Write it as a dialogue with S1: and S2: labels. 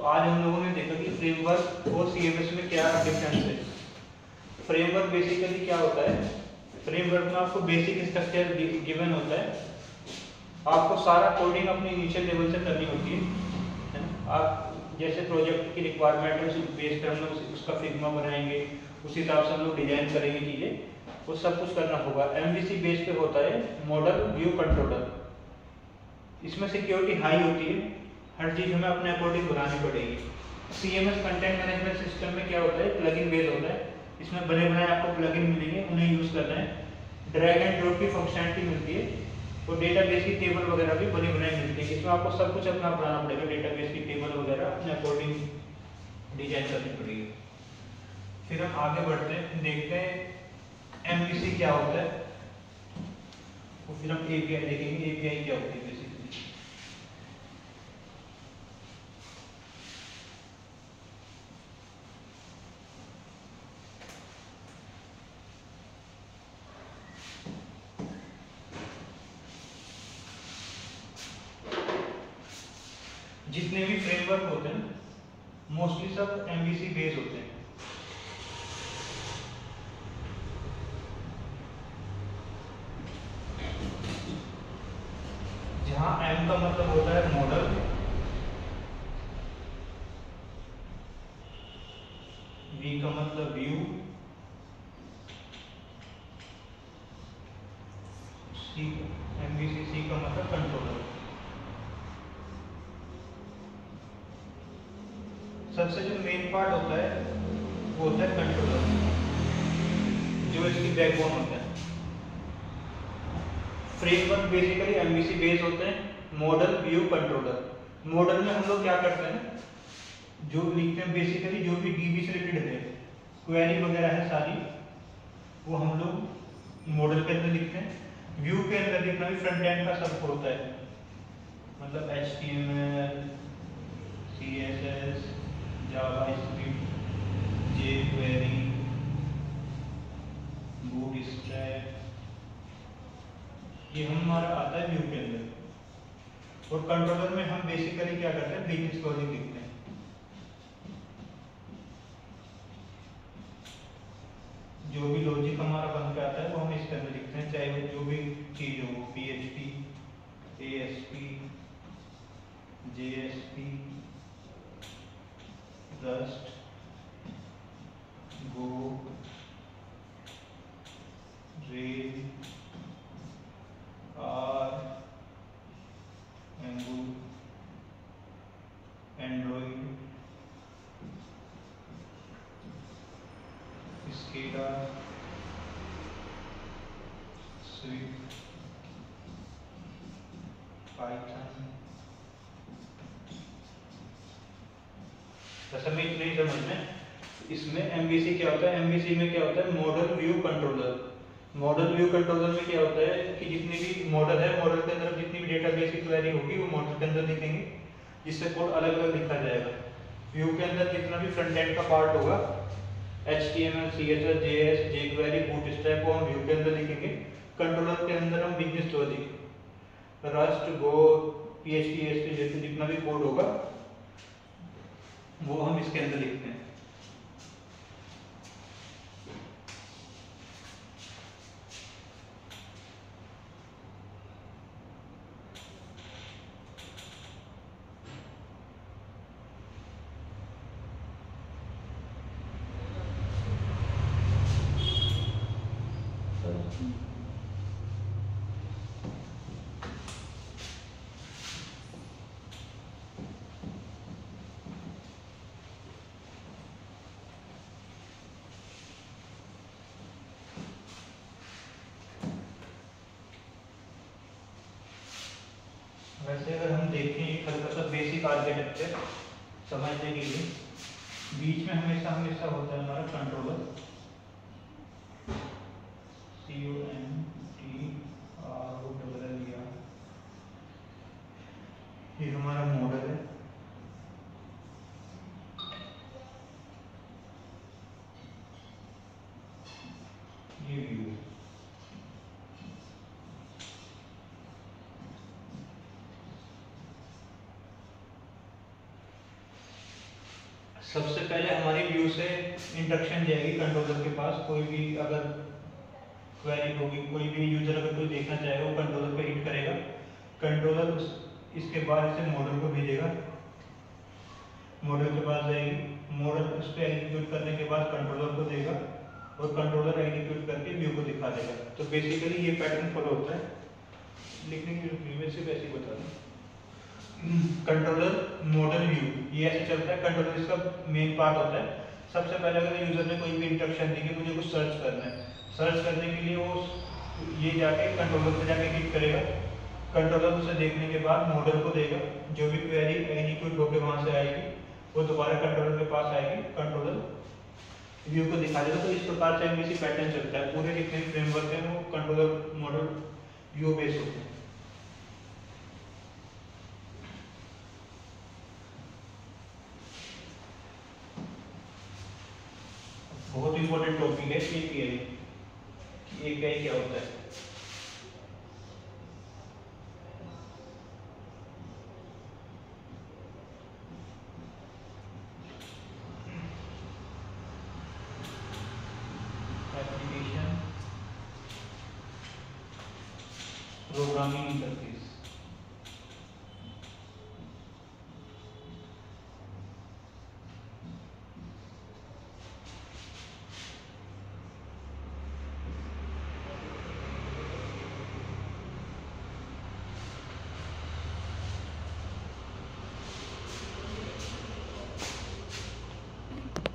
S1: आज हम लोगों ने देखा कि फ्रेमवर्क और सीएमएस में क्या डिफरेंस है। फ्रेमवर्क बेसिकली क्या होता है, फ्रेमवर्क में आपको बेसिक स्ट्रक्चर गिवन होता है, आपको सारा कोडिंग अपनी इनिशियल लेवल से करनी होती है ना। आप जैसे प्रोजेक्ट की रिक्वायरमेंट है उस बेस पर हम लोग उसका फिग्मा बनाएंगे, उस हिसाब से हम लोग डिजाइन करेंगे चीज़ें, वो सब कुछ करना होगा। एमवीसी बेस पे होता है मॉडल व्यू कंट्रोलर, इसमें सिक्योरिटी हाई होती है, हर चीज़ हमें अपने अकॉर्डिंग बनानी पड़ेगी। सीएमएस कंटेंट मैनेजमेंट सिस्टम में क्या होता है, प्लगइन बेस होता है, इसमें बने बनाए आपको प्लगइन मिलेंगे, उन्हें यूज़ करना है। ड्रैग एंड ड्रॉप की फंक्शनलिटी मिलती है और डेटाबेस की टेबल वगैरह भी बनी बनाई मिलती है। इसमें आपको सब कुछ अपना बनाना पड़ेगा, डेटाबेस की टेबल वगैरह अपने अकॉर्डिंग डिजाइन करनी पड़ेगी। फिर हम आगे बढ़ते हैं, देखते हैं एमवीसी क्या होता है, और फिर हम एपीआई देखेंगे, एपीआई क्या होती है बेसिकली। जितने भी फ्रेमवर्क होते हैं मोस्टली सब एमवीसी बेस होते हैं। जहां एम का मतलब होता है मॉडल, वी का मतलब व्यू, सी एमवीसी सी का मतलब कंट्रोलर। सबसे जो मेन पार्ट होता है वो होता है कंट्रोलर, जो इसकी बैकबोन होता है। फ्रेमवर्क बेसिकली एमवीसी बेस होते हैं, मॉडल व्यू कंट्रोलर। मॉडल में हम लोग क्या करते हैं, जो लिखते हैं बेसिकली जो भी डीबी से रिलेटेड है, क्वेरी वगैरह है सारी, वो हम लोग मॉडल के अंदर लिखते हैं। व्यू के अंदर जितना भी फ्रंट एंड का सब होता है, मतलब HTML, CSS, JavaScript, jQuery, bootstrap, ये हमारा आता है व्यू के अंदर। और कंट्रोलर में हम बेसिकली क्या करते हैं, बिजनेस लॉजिक लिखते हैं। जो भी लॉजिक हमारा बन के आता है वो हम इसके अंदर लिखते हैं, चाहे वो जो भी चीज हो, PHP, ASP, JSP, Rust, Go, Rails, R, Angular, Android, SCADA, Swift, Python. असल में इतना ही समझना है। इसमें एमवीसी क्या होता है, एमवीसी में क्या होता है, model view controller. Model view controller में क्या होता है कि जितनी भी मॉडल है, मॉडल के अंदर जितनी भी डेटाबेस की क्वेरी होगी वो मॉडल के अंदर लिखेंगे, जिससे कोड अलग अलग लिखा जाएगा। व्यू के अंदर जितना भी फ्रंट एंड का पार्ट होगा, HTML, CSS, JS, jQuery, bootstrap, वो हम व्यू के अंदर लिखेंगे। कंट्रोलर के अंदर हम बिजनेस लॉजिक, रस्ट, गो, PHP, ASP जैसे जितना भी कोड होगा वो हम इसके अंदर लिखते हैं। वैसे अगर हम देखें हल्का सा बेसिक आर्किटेक्चर समझने के लिए, बीच में हमेशा हमेशा होता है हमारा कंट्रोलर, CONTROLLER, ये हमारा मॉडल है, ये व्यू है। सबसे पहले हमारी व्यू से इंस्ट्रक्शन जाएगी कंट्रोलर के पास। कोई भी अगर क्वेरी होगी, कोई भी यूजर अगर कोई देखना चाहेगा वो कंट्रोलर पे हिट करेगा, कंट्रोलर इसके बाद इसे मॉडल को भेजेगा, मॉडल के पास जाएगी, मॉडल उस पर एग्जीक्यूट करने के बाद कंट्रोलर को देगा और कंट्रोलर एग्जीक्यूट करके व्यू को दिखा देगा। तो बेसिकली ये पैटर्न फॉलो होता है। लिखने की जरूरत नहीं, मैं सिर्फ ऐसे ही बता दूँ। कंट्रोलर मॉडल व्यू ये ऐसे चलता है। कंट्रोलर इसका मेन पार्ट होता है। सबसे पहले अगर यूजर ने कोई भी इंस्ट्रक्शन दी कि मुझे कुछ सर्च करना है, सर्च करने के लिए वो ये जाके कंट्रोलर पे जाके क्लिक करेगा, कंट्रोलर उसे देखने के बाद मॉडल को देगा, जो भी क्वेरी एग्जीक्यूट होकर वहां से आएगी वो दोबारा कंट्रोलर के पास आएगी, कंट्रोलर व्यू को दिखा देगा। तो इस प्रकार से एमवीसी पैटर्न चलता है। पूरे जितने फ्रेमवर्क हैं वो कंट्रोलर मॉडल व्यू बेस्ड होते हैं। बहुत इंपॉर्टेंट टॉपिक है एपीआई कि एपीआई क्या होता है। Application programming interface